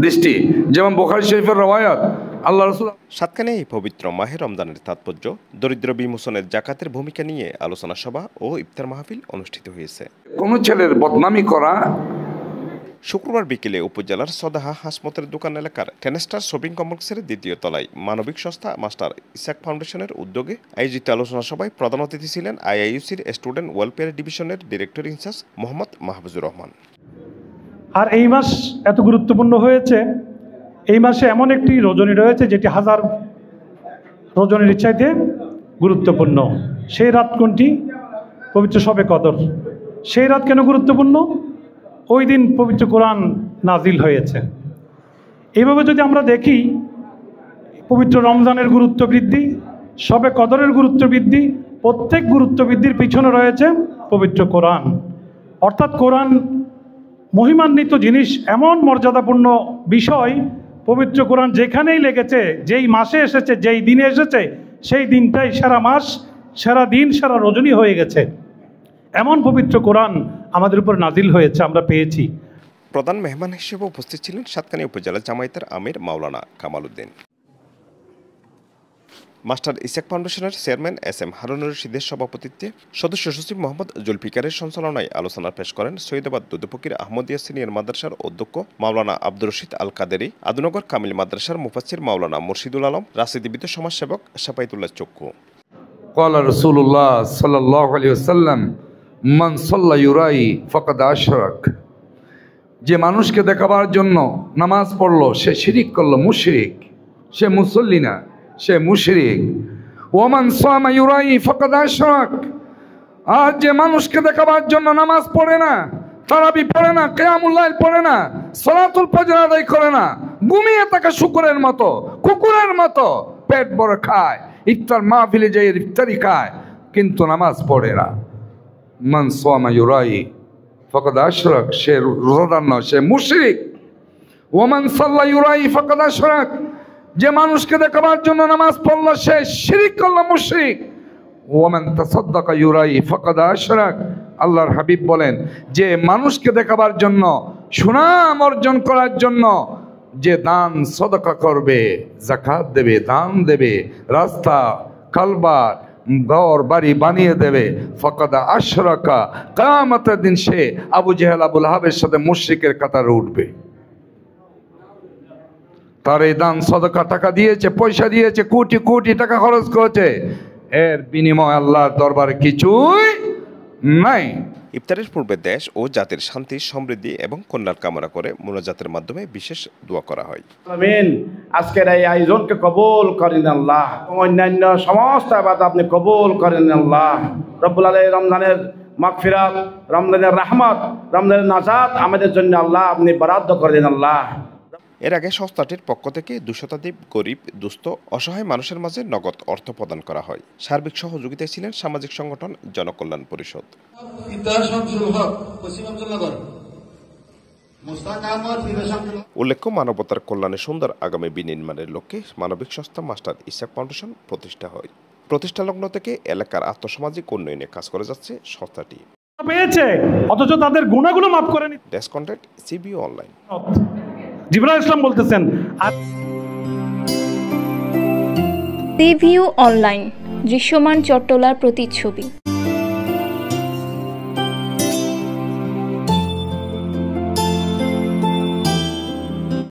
দৃষ্টি, যেমন বুখারী শরীফের রওয়ায়াত আল্লাহ রাসূল। সাতকানে এই পবিত্র মাহে রমজানের তাৎপর্য, দরিদ্র বিমোচনের জাকাতের ভূমিকা নিয়ে আলোচনা সভা ও ইফতার মাহফিল অনুষ্ঠিত হয়েছে। কোন ছেলের বদনামি করা। শুক্রবার বিকেলে উপজেলার সদাহা হাসমতের দোকান এলাকার টেনেস্টার শপিং কমপ্লেক্সের দ্বিতীয় তলায় মানবিক সংস্থা মাস্টার ইসাক ফাউন্ডেশনের উদ্যোগে আয়োজিত আলোচনা সভায় প্রধান অতিথি ছিলেন আইআইইউসির স্টুডেন্ট ওয়েলফেয়ার ডিভিশনের ডিরেক্টর ইনচার্জ মোহাম্মদ মাহফুজুর রহমান। আর এই মাস এত গুরুত্বপূর্ণ হয়েছে, এই মাসে এমন একটি রজনী রয়েছে যেটি হাজার রজনীর চাইতে গুরুত্বপূর্ণ। সেই রাত কোনটি? পবিত্র শবে কদর। সেই রাত কেন গুরুত্বপূর্ণ? ওই দিন পবিত্র কোরআন নাজিল হয়েছে। এইভাবে যদি আমরা দেখি, পবিত্র রমজানের গুরুত্ব বৃদ্ধি, শবে কদরের গুরুত্ব বৃদ্ধি, প্রত্যেক গুরুত্ব বৃদ্ধির পিছনে রয়েছে পবিত্র কোরআন। অর্থাৎ কোরআন মহিমান্বিত জিনিস, এমন মর্যাদাপূর্ণ বিষয়। পবিত্র কোরআন যেখানেই লেগেছে, যেই মাসে এসেছে, যেই দিনে এসেছে, সেই দিনটাই সারা মাস, সারা দিন, সারা রজনী হয়ে গেছে। এমন পবিত্র কোরআন আমাদের উপর নাজিল হয়েছে, আমরা পেয়েছি। প্রধান মেহমান হিসেবে উপস্থিত ছিলেন সাতকানিয়া উপজেলা জামায়াতের আমির মাওলানা কামাল উদ্দিন। মাস্টার ইসাক ফাউন্ডেশনের চেয়ারম্যান এস এম হারুনুর রশিদের সভাপতিত্বে সদস্য সচিব মোহাম্মদ জুলফিকারের সঞ্চালনায় আলোচনা পেশ করেন সৈয়দাবাদ দুধফকির আহমদিয়া সিনিয়র মাদ্রাসার অধ্যক্ষ মাওলানা আব্দুর রশিদ আল কাদেরি, আদুনগর কামিল মাদ্রাসার মুফাসসির মাওলানা মুর্শিদুল আলম, রাজনীতিবিদ সমাজসেবক শাফায়েতুল্লাহ চক্কু। ক্বালা রাসূলুল্লাহ সাল্লাল্লাহু আলাইহি ওয়াসাল্লাম, মান সাল্লা ইউরাই ফাকাদ আশরাক। যে মানুষকে দেখাবার জন্য নামাজ পড়লো সে শিরিক করলো, মুশরিক। সে মুসল্লি না, সে মুশরিক। ওমান সামা ইউরাই ফাকাদ আশরাক। আর যে মানুষকে দেখাবার জন্য নামাজ পড়ে না, তারাবি পড়ে না, কিয়ামুল লাইল পড়ে না, সালাতুল ফজর আদায় করে না, ঘুমিয়ে থাকে শুকরের মতো, কুকুরের মতো, পেট ভরে খায়, ইফতার মাহফিলে যায় ইফতারি খায়, কিন্তু নামাজ পড়ে না। মান সামা ইউরাই ফাকাদ আশরাক। সে রোজাদার নয়, সে মুশরিক। ওমান সাল্লা ইউরাই ফাকাদ আশরাক। যে মানুষকে দেখাবার জন্য নামাজ পড়লো সে শিরিক করলো, মুশরিক। ওমান তাসাদ্দাকা ইউরাই ফাকাদ আশরাক। আল্লাহর হাবিব বলেন, যে মানুষকে দেখাবার জন্য, সুনাম অর্জন করার জন্য যে দান সদকা করবে, যাকাত দেবে, দান দেবে, রাস্তা কালবার ঘর বাড়ি বানিয়ে দেবে, ফাকাদ আশরাকা। কিয়ামতের দিন সে আবু জেহেল আবু লাহাবের সাথে মুশরিকের কাতারে উঠবে। তার এই দান সদকা টাকা দিয়েছে, পয়সা দিয়েছে, কোটি কোটি টাকা খরচ করেছে, এর বিনিময় আল্লাহর দরবারে কিছুই নাই। ইফতারের পূর্বে দেশ ও জাতির শান্তি, সমৃদ্ধি এবং কল্যাণ কামনা করে মোনাজাতের মাধ্যমে বিশেষ দোয়া করা হয়। আমিন। আজকের এই আয়োজনকে কবুল করেন আল্লাহ, অন্যান্য সমস্ত ইবাদত আপনি কবুল করেন আল্লাহ। রব্বুল আলামিন রমজানের মাগফিরাত, রমজানের রহমত, রমজানের নাজাত আমাদের জন্য আল্লাহ আপনি বরাদ্দ করে দেন আল্লাহ। এর আগে সংস্থাটির পক্ষ থেকে 200 শতাধিক গরিব, দুস্থ, অসহায় মানুষের মাঝে নগদ অর্থ প্রদান করা হয়। সার্বিক সহযোগিতায় ছিলেন সামাজিক সংগঠন জনকল্যাণ পরিষদ। উল্লেখ্য, মানবতার কল্যাণে সুন্দর আগামী বিনির্মাণের লক্ষ্যে মানবিক সংস্থা মাস্টার ইসাক ফাউন্ডেশন প্রতিষ্ঠা হয়। প্রতিষ্ঠা লগ্ন থেকে এলাকার আর্থসামাজিক উন্নয়নে কাজ করে যাচ্ছে সংস্থাটি। পেয়েছে অথচ তাদের গুনাহগুলো মাফ করেনি। Desk content সিবিও online. জিবরাইল ইসলাম বলতেছেন, সিবিও অনলাইন, দৃশ্যমান চট্টলার প্রতিচ্ছবি।